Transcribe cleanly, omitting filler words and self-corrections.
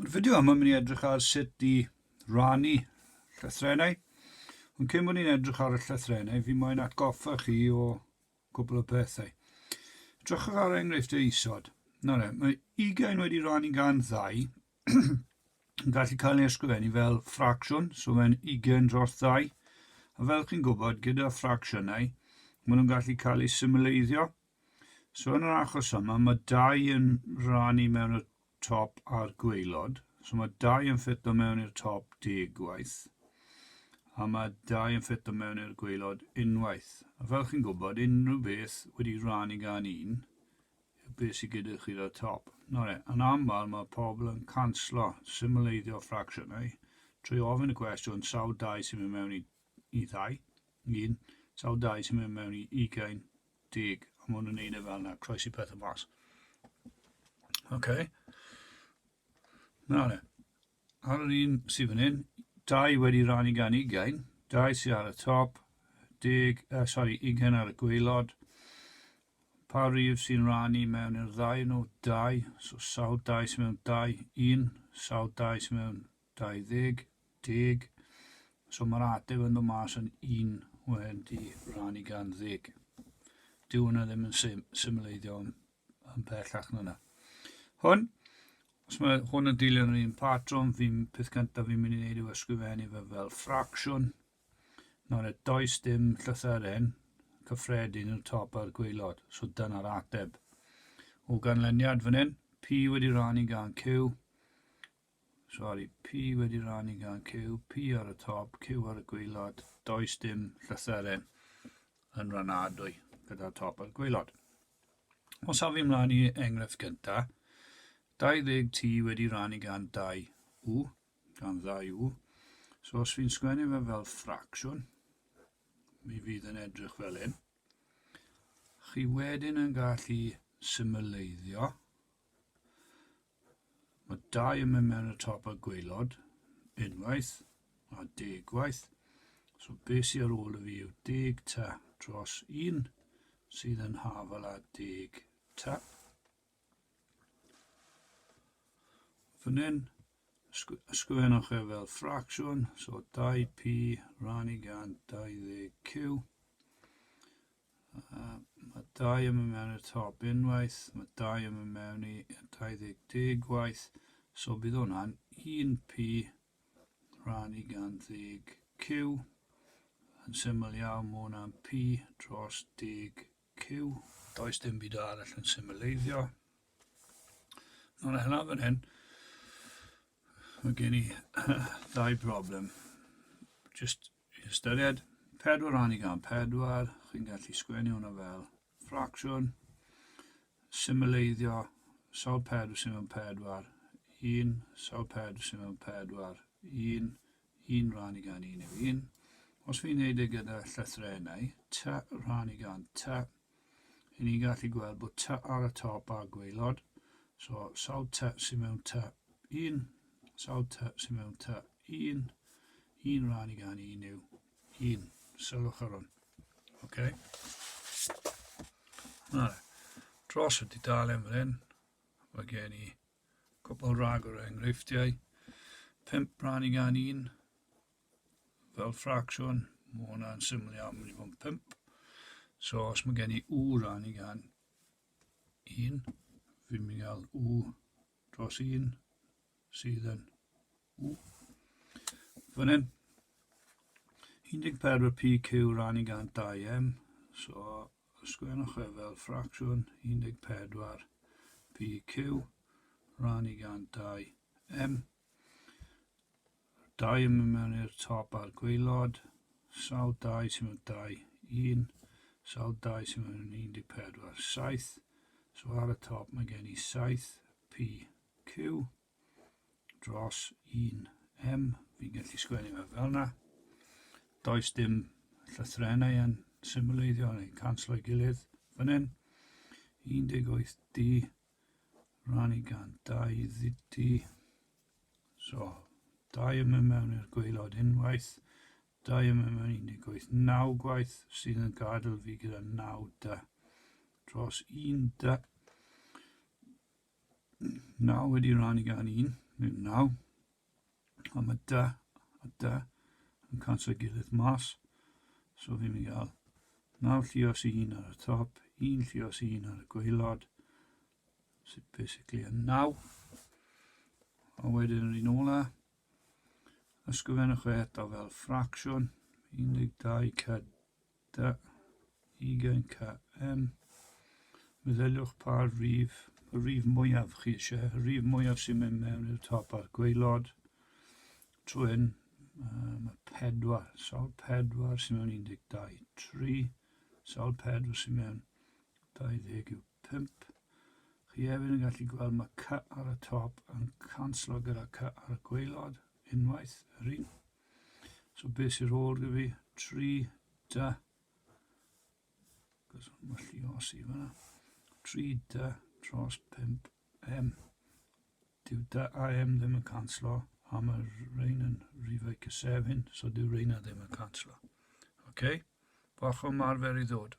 Mae'r fideo yma yn mynd i edrych ar sut i rannu llythrennau. Ond cyn bod ni'n edrych ar y llythrennau, fi moyn atgoffa chi o cwbl o bethau. Edrychwch ar enghreifftiau isod. Mae 20 wedi rannu gan 2 yn gallu cael ei ysgrifennu fel ffracsiwn, so mae'n 20 dros 2. A fel chi'n gwybod, gyda ffracsiynau, maen nhw'n gallu cael eu symleiddio. So yn yr achos yma, mae 2 yn rannu mewn y top a'r gwaelod. So mae 2 yn ffito mewn i'r top 10 gwaith. A mae 2 yn ffito mewn i'r gwaelod unwaith. A fel chi'n gwybod, unrhyw beth wedi rannu gan 1, yw beth sydd gyda chi ar y top. Yn aml mae pobl yn canslo symleiddio ffracsiynau trwy ofyn y cwestiwn sawl 2 sy'n mynd mewn i 2, 1, sawl 2 sy'n mynd mewn i 20, 10. A maen nhw'n neud e fel yna, croesi pethau mas. Ar yr un sydd fan hyn, 2 wedi rannu gan 20, 2 sydd ar y top, 20 ar y gwaelod. Pa rif sy'n rannu mewn i'r 2 nhw? 2, so sawl 2 sy'n mewn 2, 1, sawl 2 sy'n mewn 20, 10. So mae'r ateb yn dod mas yn 1 wedi rannu gan 10. Dyw hwnna ddim yn symleiddio yn pellach na hwnna. Os mae hwn yn dilyn yr un patrwm, peth cyntaf fi'n mynd i wneud yw ysgrifennu fe fel ffracsiwn. Does dim llythyren cyffredin i'r top a'r gwaelod, so dyna'r ateb. O ganlyniad fan hyn, P wedi rannu gan Q. P wedi rannu gan Q, P ar y top, Q ar y gwaelod. Does dim llythyren yn ranadwy gyda'r top a'r gwaelod. Os haf fi ymlaen i enghraifft gyntaf, 20 T wedi rannu gan 2 W, gan 2 W. So os fi'n sgwennu fe fel ffracsiwn, mi fydd yn edrych fel hyn. Chi wedyn yn gallu symleiddio. Mae 2 yn mynd mewn y top a'r gwaelod, unwaith, a 10 gwaith. So beth sydd ar ôl y fi yw 10 T dros 1, sydd yn hafal a 10 T. Fan hyn, ysgrifennwch e fel ffracsiwn, so 2p rannu gan 20q. Mae 2 yn mynd mewn i'r top unwaith, mae 2 yn mynd mewn i 20 gwaith, so bydd hwnna'n 1p rannu gan 10q. Yn syml iawn, mae hwnna'n p dros 10q. Does dim byd arall yn symleiddio. Hynna fan hyn, mae gen i 2 broblem. Jyst i ystyried, 4 rannu gan 4, chi'n gallu sgwennu hwnna fel ffracsiwn, symleiddio, sawl 4 sy'n mewn 4, 1, sawl 4 sy'n mewn 4, 1, 1 rannu gan 1 yw 1. Os fi'n neud e gyda llythrennau, T rannu gan T, i ni'n gallu gweld bod T ar y top a'r gwaelod. So, sawl T sy'n mewn T 1, sawl T sy'n mewn T 1, 1 rannu gan 1 yw 1. Sylwch ar hwn. Dros y dudalen fan hyn, mae gen i cwbl rhagor o enghreifftiau. 5 rannu gan 1, fel ffracsiwn, mae hwnna'n syml iawn mynd i fod yn 5. So os mae gen i W rannu gan 1, fi'n mynd i gael W dros 1, sydd yn W. Fan hyn, 14pq rannu gan 2m, so ysgrifennwch e fel ffracsiwn, 14pq rannu gan 2m. 2 yn mynd mewn i'r top a'r gwaelod, sawl 2 sy'n mewn 2, 1, sawl 2 sy'n mewn 14, 7. So ar y top mae gen i 7pq dros 1m. Fi'n gallu sgwennu fe fel yna. Does dim llythrennau yn symleiddio neu canslo ei gilydd. Fan hyn, 18d rannu gan 2d. So, 2 yn mynd mewn i'r gwaelod unwaith, 2 yn mynd mewn 9 gwaith, sydd yn gadael fi gyda 9d dros 1d. 9 wedi rannu gan 1, 9. A mae dy a dy yn canslo gilydd mas. So fi'n mynd i gael 9 lluos 1 ar y top, 1 lluos 1 ar y gwaelod. So basically yn 9. A wedyn yr un ola. Ysgrifennwch eto fel ffracsiwn. 12 cy dy, 20 cy m. Meddyliwch pa'r rif, y rif mwyaf chi eisiau, y rif mwyaf sy'n mynd mewn i'r top a'r gwaelod. Trwy'n mae 4, sawl 4 sy'n mewn 12, 3, sawl 4 sy'n mewn 20 yw 5. Chi hefyd yn gallu gweld mae cy ar y top yn canslo gyda cy ar y gwaelod, unwaith, yr un. So beth sy'n ôl gyda fi? 3 dy, cos mae lluos i fyna. 3 dy dros 5 m. Dyw dy a m ddim yn canslo, a mae'r rhain yn rhifau cysefin, so dyw rhaina ddim yn canslo. OK? Bach o marfer i ddod.